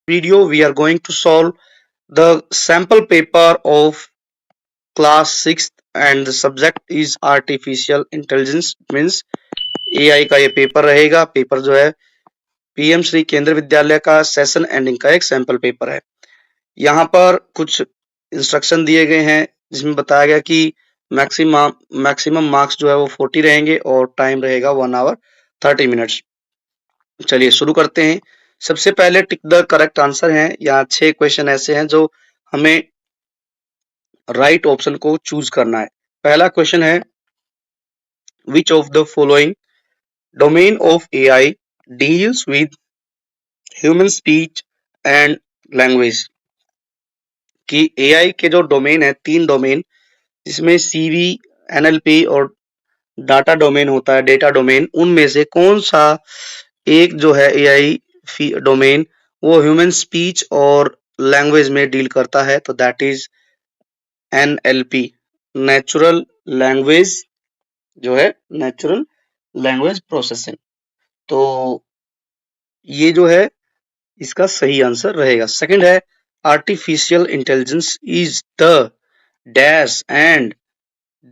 video we are going to solve the sample paper of class 6th and the subject is artificial intelligence means AI का ये paper रहेगा। Paper जो है PM Shri केंद्रीय विद्यालय का सेशन एंडिंग का एक सैंपल पेपर है। यहाँ पर कुछ इंस्ट्रक्शन दिए गए हैं जिसमें बताया गया कि मैक्सिमम मार्क्स जो है वो 40 रहेंगे और टाइम रहेगा 1 आवर 30 मिनट्स। चलिए शुरू करते हैं। सबसे पहले टिक द करेक्ट आंसर है। यहाँ 6 क्वेश्चन ऐसे हैं जो हमें राइट ऑप्शन को चूज करना है। पहला क्वेश्चन है विच of the following domain of AI deals with human speech and language. कि एआई के जो डोमेन है 3 डोमेन जिसमें सीवी एनएलपी और डाटा डोमेन होता है, डेटा डोमेन, उनमें से कौन सा एक जो है एआई डोमेन वो ह्यूमन स्पीच और लैंग्वेज में डील करता है, तो that is NLP, natural language जो है नेचुरल लैंग्वेज प्रोसेसिंग। तो ये जो है इसका सही आंसर रहेगा। सेकंड है artificial intelligence is the dash and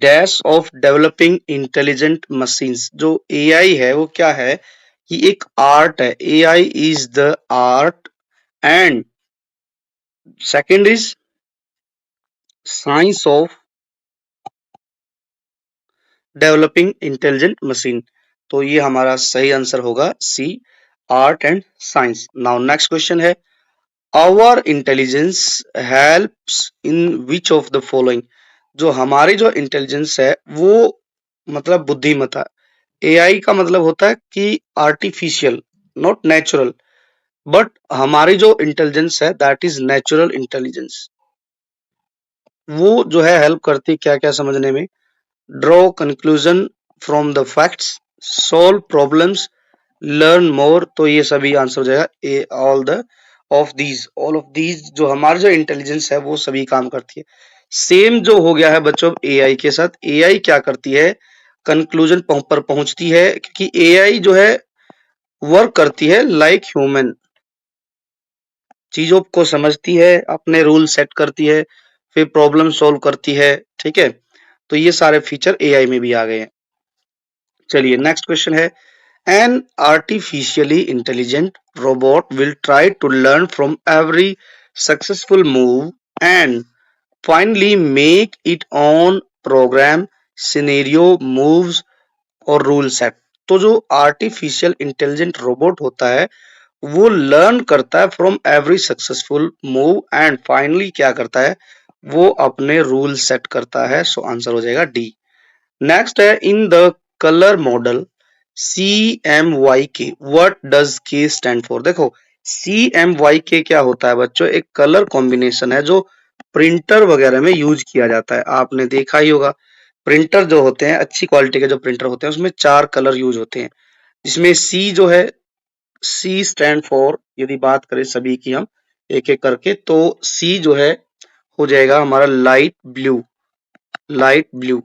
dash of developing intelligent machines. जो एआई है वो क्या है, ये एक आर्ट है। AI is the art and second is science of developing intelligent machine. तो ये हमारा सही आंसर होगा C, art and science. Now next question है our intelligence helps in which of the following. जो हमारी जो इंटेलिजेंस है वो मतलब बुद्धिमत्ता, एआई का मतलब होता है कि आर्टिफिशियल नॉट नेचुरल, बट हमारी जो इंटेलिजेंस है दैट इज नेचुरल इंटेलिजेंस। वो जो है हेल्प करती है क्या क्या समझने में, draw conclusion from the facts, solve problems, learn more. तो ये सभी आंसर हो जाएगा ए, ऑल ऑफ दीज जो हमारा जो इंटेलिजेंस है वो सभी काम करती है। सेम जो हो गया है बच्चों एआई के साथ। एआई क्या करती है, कंक्लूजन पर पहुंचती है, क्योंकि एआई जो है वर्क करती है लाइक ह्यूमन, चीजों को समझती है, अपने रूल सेट करती है, फिर प्रॉब्लम सॉल्व करती है। ठीक है, तो ये सारे फीचर एआई में भी आ गए हैं। चलिए नेक्स्ट क्वेश्चन है An artificially intelligent robot will try to learn from every successful move and finally make its own program, scenario, moves और rule set। तो जो artificial intelligent robot होता है वो learn करता है from every successful move and finally क्या करता है, वो अपने rule set करता है। सो आंसर हो जाएगा डी। नेक्स्ट है in the colour model CMYK, what does के स्टैंड फॉर। देखो CMYK क्या होता है बच्चों, एक कलर कॉम्बिनेशन है जो प्रिंटर वगैरह में यूज किया जाता है। आपने देखा ही होगा प्रिंटर जो होते हैं, अच्छी क्वालिटी के जो प्रिंटर होते हैं उसमें 4 कलर यूज होते हैं, जिसमें सी जो है, सी स्टैंड फॉर, यदि बात करें सभी की हम एक एक करके, तो सी जो है हो जाएगा हमारा लाइट ब्लू, लाइट ब्लू।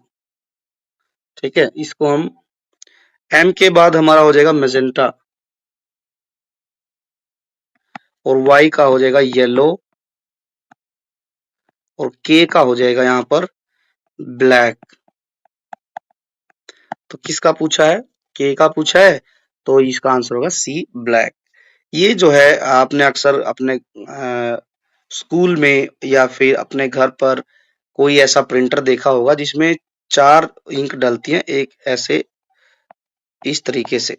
ठीक है, इसको हम एम के बाद हमारा हो जाएगा मैजेंटा और वाई का हो जाएगा येलो और के का हो जाएगा यहाँ पर ब्लैक। तो किसका पूछा है, के का पूछा है, तो इसका आंसर होगा सी, ब्लैक। ये जो है आपने अक्सर अपने स्कूल में या फिर अपने घर पर कोई ऐसा प्रिंटर देखा होगा जिसमें 4 इंक डलती हैं, एक ऐसे इस तरीके से,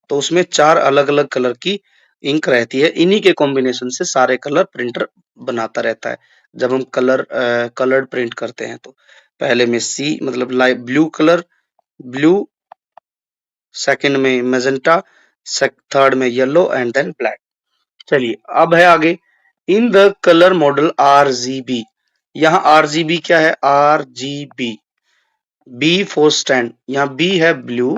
तो उसमें 4 अलग अलग कलर की इंक रहती है। इन्हीं के कॉम्बिनेशन से सारे कलर प्रिंटर बनाता रहता है। जब हम कलर्ड प्रिंट करते हैं तो पहले में सी मतलब light blue colour, blue, second में मैजेंटा, थर्ड में येलो एंड देन ब्लैक। चलिए अब है आगे in the colour model RGB। यहाँ RGB क्या है, RGB, बी फॉर स्टैंड, यहाँ बी है ब्लू,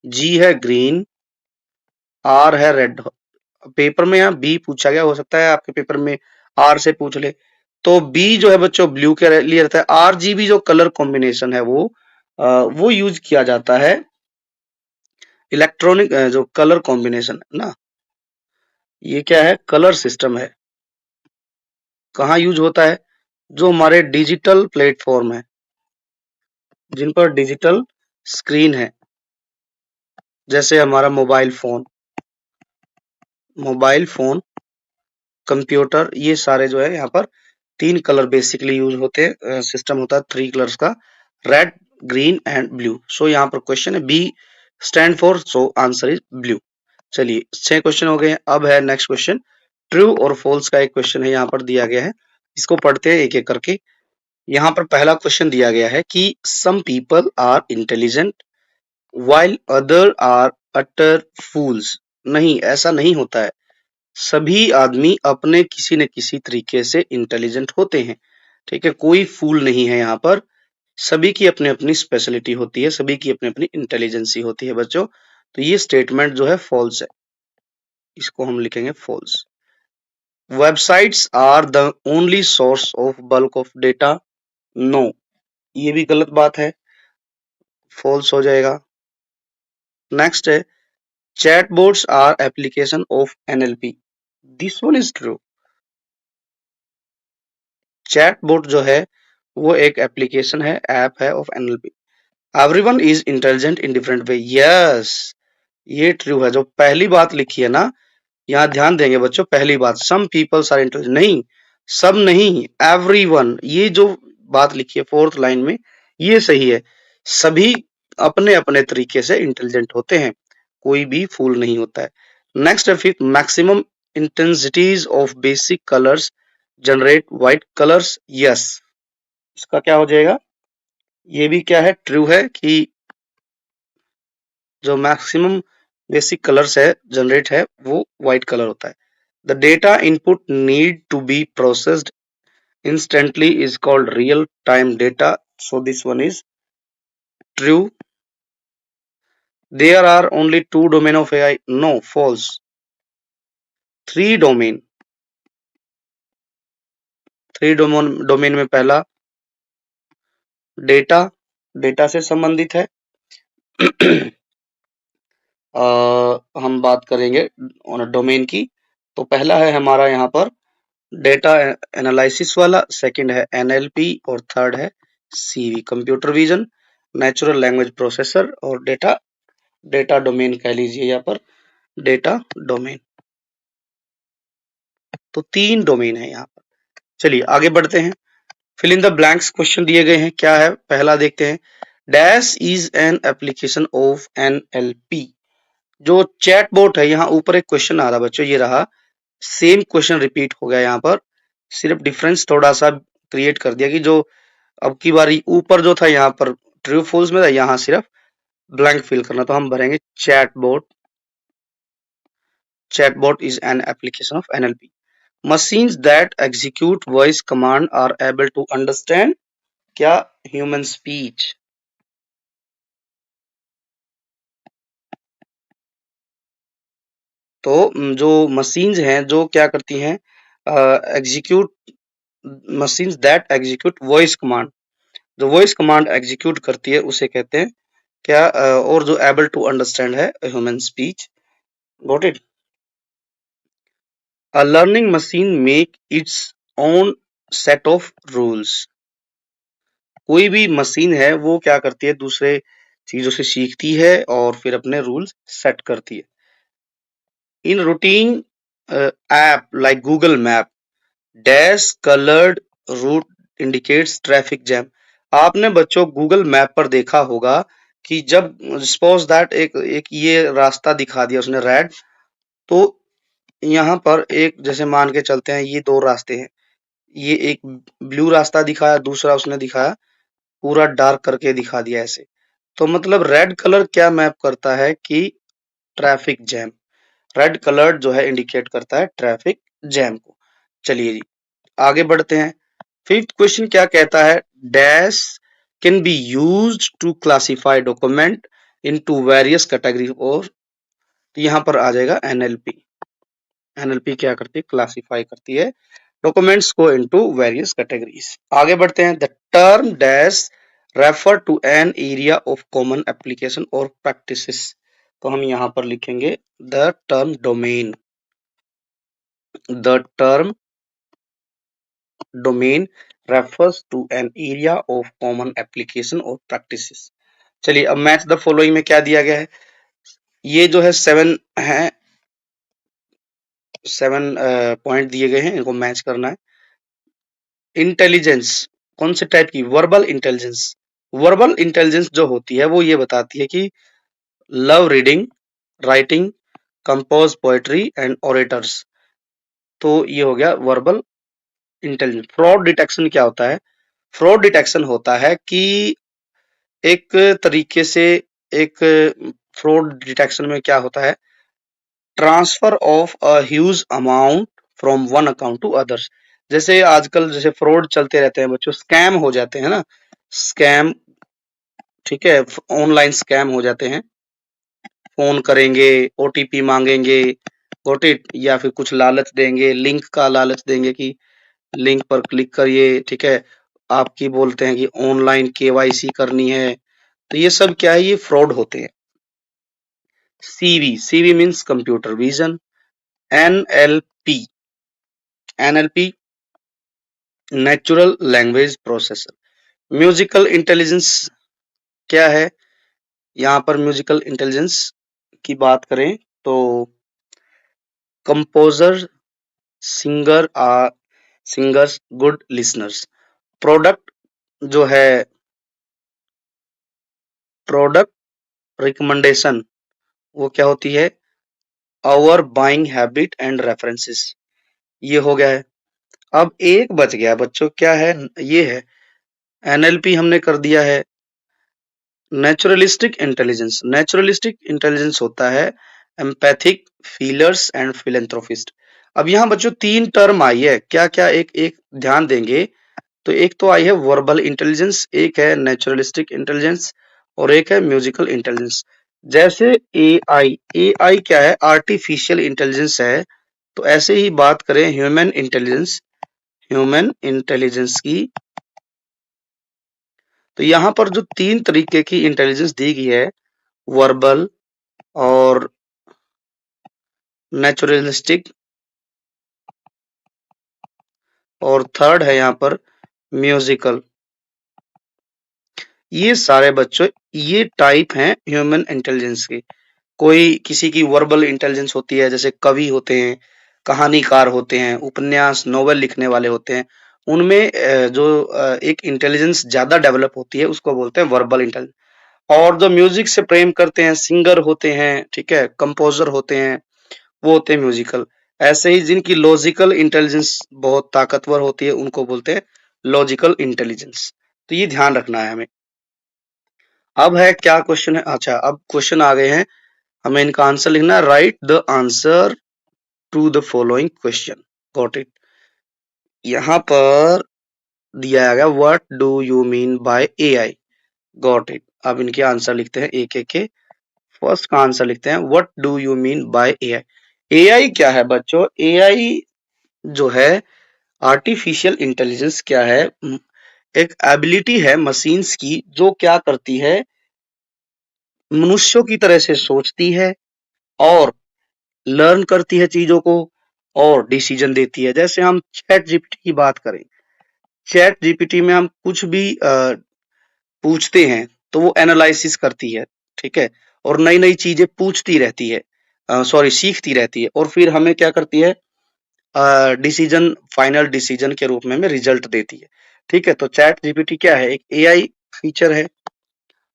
जी है ग्रीन, आर है रेड। पेपर में यहाँ बी पूछा गया, हो सकता है आपके पेपर में आर से पूछ ले। तो बी जो है बच्चों ब्लू के लिए रहता है। RGB जो कलर कॉम्बिनेशन है वो यूज किया जाता है इलेक्ट्रॉनिक जो कलर कॉम्बिनेशन है ना, ये क्या है? कलर सिस्टम है। कहाँ यूज होता है? जो हमारे डिजिटल प्लेटफॉर्म है, जिन पर डिजिटल स्क्रीन है, जैसे हमारा मोबाइल फोन, कंप्यूटर, ये सारे जो है यहाँ पर 3 कलर बेसिकली यूज होते हैं। सिस्टम होता है 3 कलर्स का, red, green and blue. So यहाँ पर क्वेश्चन है B stand for, so answer is blue. चलिए 6 क्वेश्चन हो गए हैं। अब है नेक्स्ट क्वेश्चन, ट्रू और फॉल्स का एक क्वेश्चन है यहाँ पर दिया गया है। इसको पढ़ते हैं एक एक करके। यहाँ पर पहला क्वेश्चन दिया गया है कि some people are intelligent while other are utter fools। नहीं, ऐसा नहीं होता है। सभी आदमी अपने किसी न किसी तरीके से इंटेलिजेंट होते हैं। ठीक है, कोई फूल नहीं है यहाँ पर। सभी की अपनी अपनी स्पेशलिटी होती है, सभी की अपनी अपनी इंटेलिजेंसी होती है बच्चों। तो ये स्टेटमेंट जो है फॉल्स है, इसको हम लिखेंगे false. Websites are the only source of bulk of data. No, ये भी गलत बात है, फॉल्स हो जाएगा। नेक्स्ट है chatbots are application of NLP। This one is true। chatbot जो है वो एक एप्लीकेशन है, ऐप है of NLP। Everyone is intelligent in different way। Yes, ये ट्रू है। जो पहली बात लिखी है ना, यहाँ ध्यान देंगे बच्चों, पहली बात सम पीपल्स आर इंटेलिजेंट, नहीं, सब नहीं, एवरीवन, ये जो बात लिखी है फोर्थ लाइन में, ये सही है। सभी अपने अपने तरीके से इंटेलिजेंट होते हैं, कोई भी फूल नहीं होता है। नेक्स्ट है fifth, maximum intensities of basic colours generate white colours. Yes, इसका क्या हो जाएगा? ये भी क्या है? ट्रू है कि जो मैक्सिमम बेसिक कलर्स है जनरेट है वो व्हाइट कलर होता है। The data input need to be processed instantly is called real time data, so this one is true। There are only 2 domain of AI। No, false। 3 domain। 3 domain में पहला data, data से संबंधित है। हम बात करेंगे डोमेन की, तो पहला है हमारा यहाँ पर डेटा एनालिसिस वाला, सेकंड है NLP और थर्ड है CV computer vision, natural language processor और डेटा डोमेन कह लीजिए यहाँ पर, डेटा डोमेन। तो 3 डोमेन है यहाँ पर। चलिए आगे बढ़ते हैं। Fill in the blanks question दिए गए हैं, क्या है पहला देखते हैं। Dash is an application of NLP। जो चैटबॉट है, यहाँ ऊपर एक क्वेश्चन आ रहा बच्चों, ये रहा, सेम क्वेश्चन रिपीट हो गया यहाँ पर, सिर्फ डिफरेंस थोड़ा सा क्रिएट कर दिया कि जो अब की बारी ऊपर जो था यहाँ पर ट्रू फॉल्स में था, यहाँ सिर्फ ब्लैंक फिल करना। तो हम भरेंगे chatbot is an application of NLP। Machines that execute voice command are able to understand क्या? Human speech। तो जो मशीन्स हैं जो क्या करती हैं, execute, machines that execute voice command, जो वॉइस कमांड एग्जीक्यूट करती है उसे कहते हैं क्या? और जो एबल टू अंडरस्टैंड है human speech. Got it. A learning machine make its own set of rules. कोई भी मशीन है वो क्या करती है, दूसरे चीजों से सीखती है और फिर अपने रूल्स सेट करती है। In routine app like Google map, dash coloured route indicates traffic jam. आपने बच्चों गूगल मैप पर देखा होगा कि जब सपोज दैट एक एक ये रास्ता दिखा दिया उसने रेड, तो यहाँ पर एक जैसे मान के चलते हैं ये 2 रास्ते हैं, ये एक ब्लू रास्ता दिखाया, दूसरा उसने दिखाया पूरा डार्क करके दिखा दिया ऐसे। तो मतलब रेड कलर क्या मैप करता है कि ट्रैफिक जैम। रेड कलर जो है इंडिकेट करता है ट्रैफिक जैम को। चलिए जी आगे बढ़ते हैं। फिफ्थ क्वेश्चन क्या कहता है, dash can be used to classify document into various category. और तो यहाँ पर आ जाएगा NLP। NLP क्या करती है, क्लासिफाई करती है डॉक्यूमेंट्स को इनटू वेरियस कैटेगरीज। आगे बढ़ते हैं। The term dash refer to an area of common application और प्रैक्टिसेस। तो हम यहाँ पर लिखेंगे the term domain. The term domain refers to an area of common application or practices. चलिए अब मैच द फॉलोइंग में क्या दिया गया है, ये जो है 7 है, 7 पॉइंट दिए गए हैं, इनको मैच करना है। इंटेलिजेंस कौन से टाइप की, वर्बल इंटेलिजेंस। वर्बल इंटेलिजेंस जो होती है वो ये बताती है कि love reading, writing, compose poetry and orators. तो ये हो गया वर्बल इंटेलिजेंस। फ्रॉड डिटेक्शन क्या होता है, फ्रॉड डिटेक्शन होता है कि एक तरीके से एक फ्रॉड डिटेक्शन में क्या होता है, transfer of a huge amount from one account to others. जैसे आजकल जैसे फ्रॉड चलते रहते हैं बच्चों, स्कैम हो जाते हैं ना, स्कैम, ठीक है, ऑनलाइन स्कैम हो जाते हैं, फोन करेंगे, ओटीपी मांगेंगे, गॉट इट, या फिर कुछ लालच देंगे, लिंक का लालच देंगे कि लिंक पर क्लिक करिए, ठीक है, आपकी बोलते हैं कि ऑनलाइन केवाईसी करनी है। तो ये सब क्या है, ये फ्रॉड होते हैं। CV, CV means computer vision. NLP, NLP natural language processor. Musical intelligence क्या है, यहाँ पर म्यूजिकल इंटेलिजेंस की बात करें तो composer, singer or singers, good listeners. Product जो है, प्रोडक्ट रिकमेंडेशन वो क्या होती है, our buying habit and references. ये हो गया है। अब एक बच गया बच्चों, क्या है, ये है एनएलपी हमने कर दिया है। नेचुरलिस्टिक इंटेलिजेंस, नेचुरलिस्टिक इंटेलिजेंस होता है एम्पैथिक, फीलर्स एंड फिलेंथ्रोपिस्ट। अब यहाँ बच्चों 3 टर्म आई है, क्या क्या, एक एक ध्यान देंगे तो एक तो आई है वर्बल इंटेलिजेंस, एक है नेचुरलिस्टिक इंटेलिजेंस और एक है म्यूजिकल इंटेलिजेंस। जैसे एआई, एआई क्या है, आर्टिफिशियल इंटेलिजेंस है। तो ऐसे ही बात करें ह्यूमन इंटेलिजेंस, ह्यूमन इंटेलिजेंस की, तो यहाँ पर जो 3 तरीके की इंटेलिजेंस दी गई है, वर्बल और नेचुरलिस्टिक और थर्ड है यहाँ पर म्यूजिकल, ये सारे बच्चों ये टाइप हैं ह्यूमन इंटेलिजेंस के। कोई किसी की वर्बल इंटेलिजेंस होती है, जैसे कवि होते हैं, कहानीकार होते हैं, उपन्यास नोवेल लिखने वाले होते हैं, उनमें जो एक इंटेलिजेंस ज्यादा डेवलप होती है उसको बोलते हैं वर्बल इंटेलिजेंस। और जो म्यूजिक से प्रेम करते हैं, सिंगर होते हैं, ठीक है, कंपोजर होते हैं, वो होते हैं म्यूजिकल। ऐसे ही जिनकी लॉजिकल इंटेलिजेंस बहुत ताकतवर होती है उनको बोलते हैं लॉजिकल इंटेलिजेंस। तो ये ध्यान रखना है हमें। अब है क्या क्वेश्चन है, अच्छा अब क्वेश्चन आ गए हैं, हमें इनका आंसर लिखना है। Write the answer to the following question, got it. यहाँ पर दिया गया what do you mean by AI, got it. अब इनके आंसर लिखते हैं एक एक के। फर्स्ट का आंसर लिखते हैं what do you mean by AI. AI क्या है बच्चों, एआई जो है आर्टिफिशियल इंटेलिजेंस क्या है, एक एबिलिटी है मशीन्स की जो क्या करती है, मनुष्यों की तरह से सोचती है और लर्न करती है चीजों को और डिसीजन देती है। जैसे हम चैट जीपीटी की बात करें, चैट जीपीटी में हम कुछ भी पूछते हैं तो वो एनालिसिस करती है, ठीक है, और नई नई चीजें पूछती रहती है, सॉरी सीखती रहती है, और फिर हमें क्या करती है, डिसीजन, फाइनल डिसीजन के रूप में हमें रिजल्ट देती है। ठीक है, तो चैट जीपीटी क्या है, एक एआई फीचर है।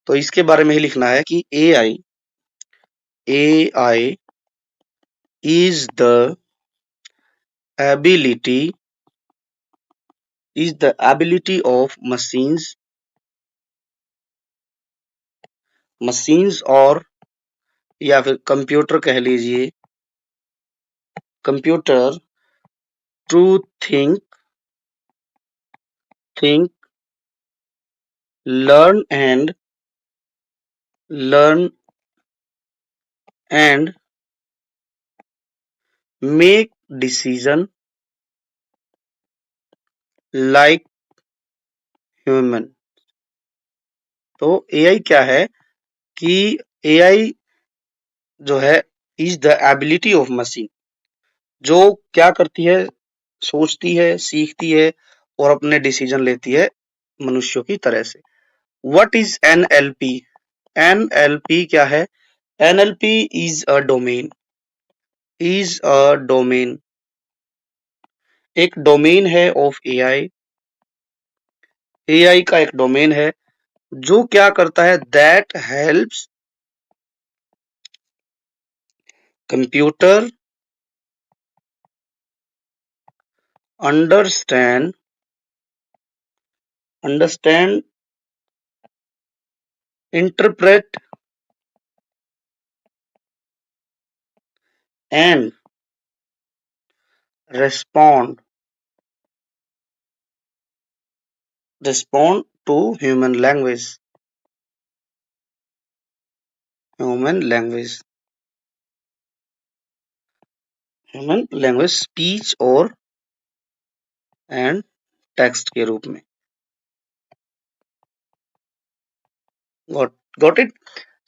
तो इसके बारे में ही लिखना है कि AI, AI is the ability of machines और या फिर कंप्यूटर कह लीजिए, computer to think, learn and make decision like human. तो एआई क्या है कि एआई जो है is the ability of machine, जो क्या करती है, सोचती है, सीखती है और अपने डिसीजन लेती है मनुष्यों की तरह से। What is NLP? एनएलपी क्या है? NLP is a domain, is a domain, एक डोमेन है ऑफ एआई। एआई का एक डोमेन है जो क्या करता है, that helps computer understand understand interpret and respond respond to human language human language, speech और एंड टेक्स्ट के रूप में। got it?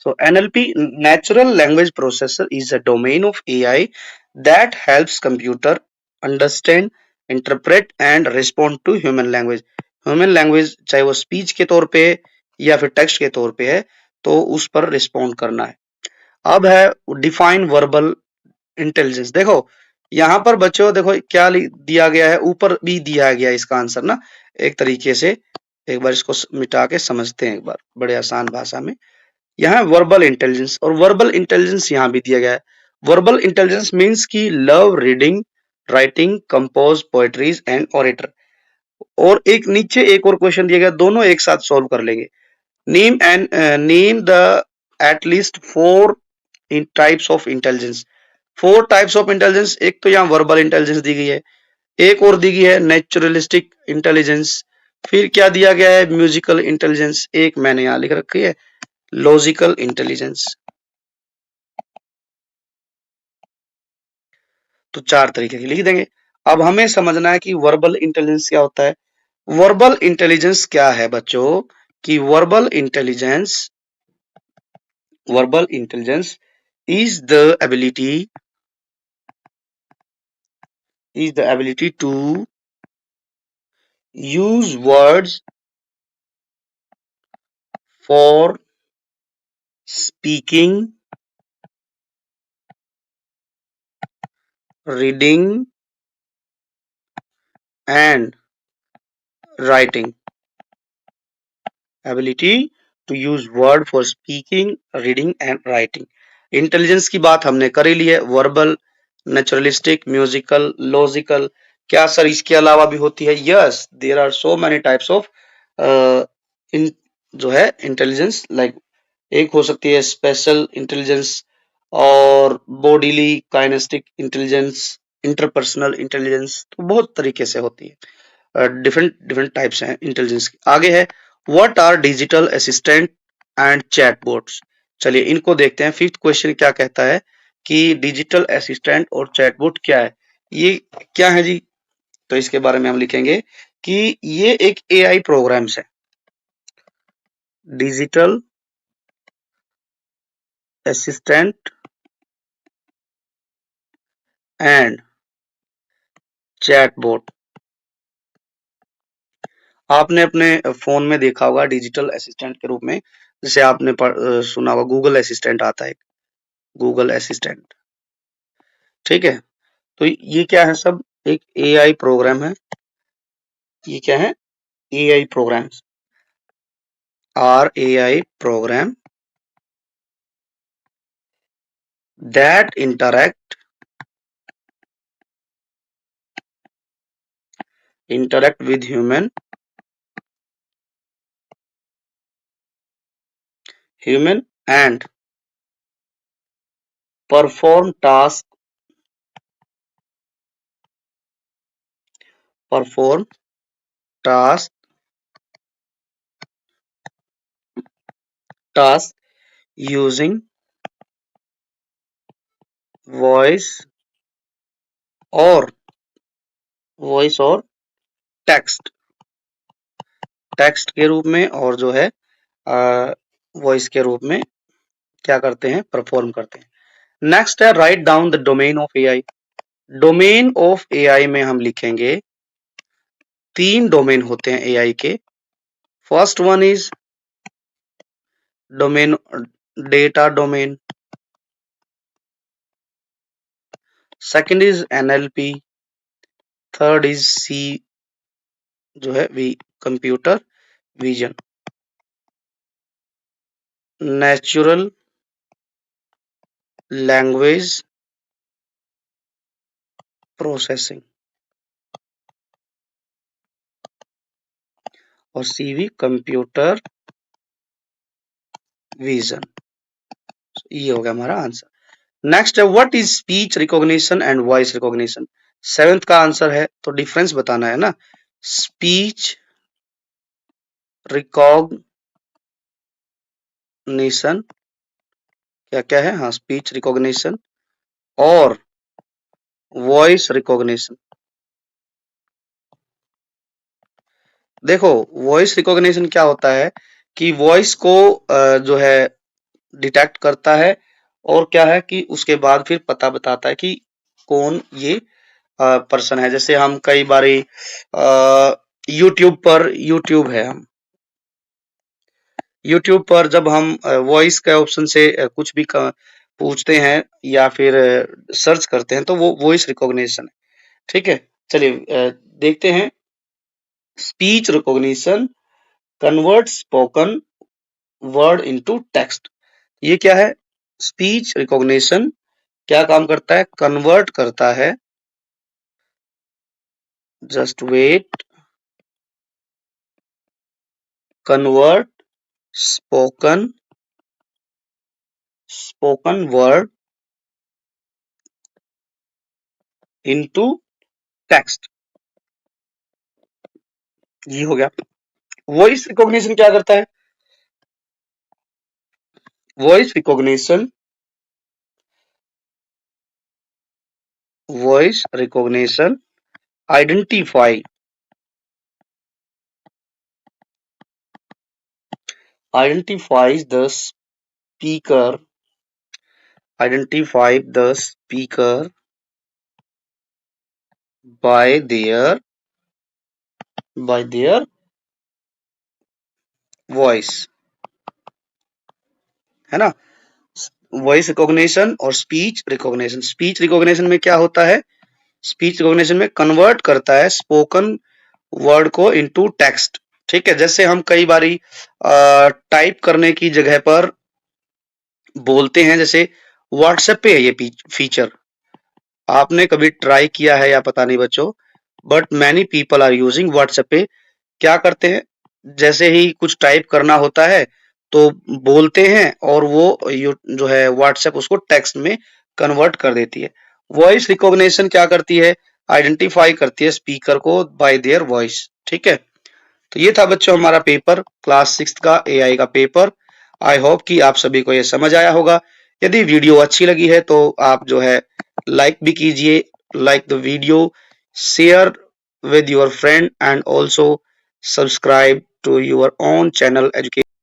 So NLP, natural language processor, is a domain of AI that helps computer understand, interpret and respond to human language। Human language चाहे वो speech के तौर पे या फिर टेक्स्ट के तौर पे है तो उस पर रिस्पॉन्ड करना है। अब है डिफाइन वर्बल इंटेलिजेंस। देखो यहाँ पर बच्चों देखो क्या दिया गया है, ऊपर भी दिया गया है इसका आंसर ना एक तरीके से। एक बार इसको मिटा के समझते हैं एक बार बड़े आसान भाषा में। यहाँ वर्बल इंटेलिजेंस, और वर्बल इंटेलिजेंस यहाँ भी दिया गया है। वर्बल इंटेलिजेंस मीन्स की love reading, writing, compose poetries and orator. और एक नीचे एक और क्वेश्चन दिया गया, दोनों एक साथ सॉल्व कर लेंगे। Name the at least four types of intelligence. Four types of intelligence, एक तो यहाँ वर्बल इंटेलिजेंस दी गई है, एक और दी गई है नेचुरलिस्टिक इंटेलिजेंस, फिर क्या दिया गया है म्यूजिकल इंटेलिजेंस, एक मैंने यहाँ लिख रखी है लॉजिकल इंटेलिजेंस। तो चार तरीके की लिख देंगे। अब हमें समझना है कि वर्बल इंटेलिजेंस क्या होता है। वर्बल इंटेलिजेंस क्या है बच्चों कि verbal intelligence is the ability to use words for speaking, reading and writing। ability to use word for speaking, reading and writing। Intelligence की बात हमने कर ही ली है। वर्बल, नेचुरलिस्टिक, म्यूजिकल, लॉजिकल, क्या सर इसके अलावा भी होती है? Yes, there are so many types of in जो है इंटेलिजेंस। लाइक एक हो सकती है स्पेशल इंटेलिजेंस और bodily kinesthetic intelligence, interpersonal intelligence, तो बहुत तरीके से होती है। डिफरेंट डिफरेंट टाइप्स हैं इंटेलिजेंस की। आगे है what are digital assistant and chatbots. चलिए इनको देखते हैं। फिफ्थ क्वेश्चन क्या कहता है कि डिजिटल असिस्टेंट और चैटबॉट क्या है। ये क्या है जी? तो इसके बारे में हम लिखेंगे कि ये एक एआई प्रोग्राम्स है। Digital assistant and chatbot. आपने अपने फोन में देखा होगा डिजिटल असिस्टेंट के रूप में, जैसे आपने सुना होगा गूगल असिस्टेंट आता है, गूगल असिस्टेंट। ठीक है, तो ये क्या है? सब एक एआई प्रोग्राम है। ये क्या है? AI programs are AI program that interact with human and perform perform task task using voice और टेक्स्ट, टेक्स्ट के रूप में और जो है वॉइस के रूप में क्या करते हैं? परफॉर्म करते हैं। नेक्स्ट है write down the domain of AI. Domain of AI में हम लिखेंगे 3 डोमेन होते हैं एआई के। First one is domain data domain, second is NLP, third is C जो है computer vision, natural language processing और सीवी कंप्यूटर विजन। ये हो गया हमारा आंसर। नेक्स्ट है what is speech recognition and voice recognition. 7th का आंसर है तो डिफरेंस बताना है ना। स्पीच रिकॉग्निशन क्या क्या है, हाँ स्पीच रिकॉग्निशन और वॉइस रिकॉग्निशन। देखो वॉइस रिकॉग्निशन क्या होता है कि वॉइस को जो है डिटेक्ट करता है और क्या है कि उसके बाद फिर पता बताता है कि कौन ये पर्सन है। जैसे हम कई बारी यूट्यूब है, हम यूट्यूब पर जब हम वॉइस के ऑप्शन से कुछ भी पूछते हैं या फिर सर्च करते हैं तो वो वॉइस रिकॉग्निशन है। ठीक है, चलिए देखते हैं। Speech recognition convert spoken word into text. ये क्या है? स्पीच रिकॉग्निशन क्या काम करता है? कन्वर्ट करता है, just wait, convert spoken word into text. ये हो गया। वॉइस रिकॉग्निशन क्या करता है? Voice recognition identify identifies the speaker by their voice, है ना। वॉइस रिकॉग्निशन और स्पीच रिकॉग्निशन। स्पीच रिकॉग्निशन में क्या होता है? स्पीच रिकॉग्निशन में कन्वर्ट करता है स्पोकन वर्ड को इनटू टेक्स्ट। ठीक है, जैसे हम कई बारी टाइप करने की जगह पर बोलते हैं, जैसे व्हाट्सएप पे है ये फीचर, आपने कभी ट्राई किया है या पता नहीं बच्चों, but many people are using WhatsApp पे। क्या करते हैं, जैसे ही कुछ टाइप करना होता है तो बोलते हैं और वो जो है व्हाट्सएप उसको टेक्स्ट में कन्वर्ट कर देती है। वॉइस रिकॉग्निशन क्या करती है? आइडेंटिफाई करती है स्पीकर को बाय देयर वॉइस। ठीक है, तो ये था बच्चों हमारा पेपर, क्लास 6 का एआई का पेपर। आई होप कि आप सभी को ये समझ आया होगा। यदि वीडियो अच्छी लगी है तो आप जो है लाइक भी कीजिए, like the video, share with your friend and also subscribe to your own channel education